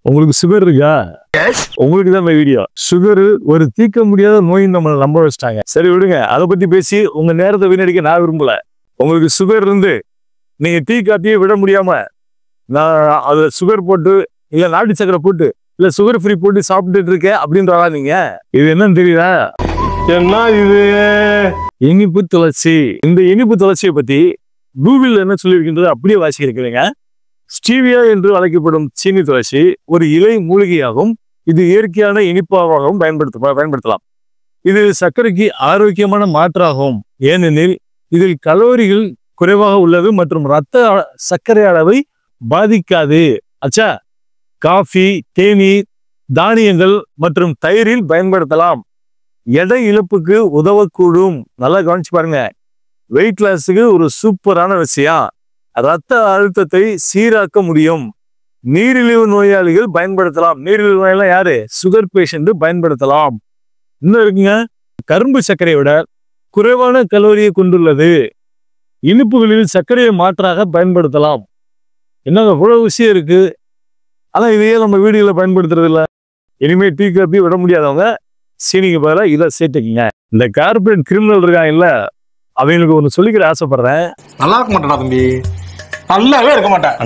உங்களுக்கு சுகர் இருக்கா? உங்களுக்கு தான் வீடியோ. சுகர் ஒரு தீர்க்க முடியாத நோய் நம்ம நம்ப வச்சிட்டாங்க. சரி விடுங்க, அதை பத்தி பேசி உங்க நேரத்தை வீணடிக்க நான் விரும்பல. உங்களுக்கு சுகர் இருந்து நீங்க டீ காப்பியே விட முடியாம நான் அதை சுகர் போட்டு இல்ல நாட்டு சக்கரை போட்டு இல்ல சுகர் ஃப்ரீ போட்டு சாப்பிட்டுட்டு இருக்கேன் அப்படின்றா நீங்க. இது என்னன்னு தெரியுதா? என்ன இது? இனிப்பு துளசி. இந்த இனிப்பு துளசியை பத்தி கூகுள் என்ன சொல்லியிருக்கின்றது அப்படியே வாசிக்கிறீங்க. ஸ்டீவியா என்று அழைக்கப்படும் சீனி துளசி ஒரு இலை மூலிகையாகவும் இது இயற்கையான இனிப்பாகவும் பயன்படுத்தலாம். இது சர்க்கரைக்கு ஆரோக்கியமான மாற்றாகும். ஏனெனில் இதில் கலோரிகள் குறைவாக உள்ளது மற்றும் இரத்த சர்க்கரை அளவை பாதிக்காது. அச்சா, காஃபி, தேநீர், தானியங்கள் மற்றும் தயிரில் பயன்படுத்தலாம். எடை இழப்புக்கு உதவக்கூடும். நல்லா கவனிச்சு பாருங்க. வெயிட் லாஸுக்கு ஒரு சூப்பரான விஷயம். இரத்த அழுத்தத்தை சீராக்க முடியும். நீரிழிவு நோயாளிகள் பயன்படுத்தலாம். நீரிழிவு நோயெல்லாம் யாரு? சுகர் பேஷண்ட் பயன்படுத்தலாம். இன்னும் இருக்குங்க, கரும்பு சர்க்கரையை விட குறைவான கலோரியை கொண்டுள்ளது. இனிப்புகளில் சர்க்கரையை மாற்றாக பயன்படுத்தலாம். என்னங்க இவ்வளவு விஷயம் இருக்கு. ஆனா இதையே நம்ம வீடுகளை பயன்படுத்துறது இல்லை. இனிமே டீ காப்பி விட முடியாதவங்க சீனிக்கு பதிலாக இதை சேர்த்துக்கிங்க. இந்த கார்பரேட் கிரிமினல் இருக்காங்க இல்ல, அவங்களுக்கு ஒன்று சொல்லிக்கிற ஆசைப்படுறேன். நல்லா இருக்க மாட்டேடா தம்பி, நல்லாவே இருக்க மாட்டேன்.